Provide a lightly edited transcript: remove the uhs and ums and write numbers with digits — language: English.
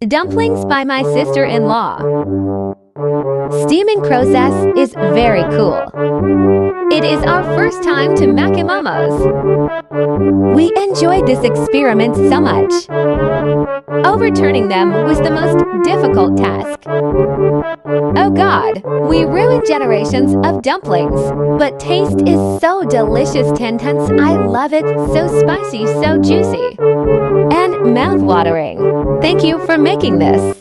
Dumplings by my sister-in-law. Steaming process is very cool. It is our first time to Makimomos. We enjoyed this experiment so much. Overturning them was the most difficult task. Oh God, we ruined generations of dumplings. But taste is so delicious, Tentance. I love it. So spicy, so juicy. And mouth-watering. Thank you for making this.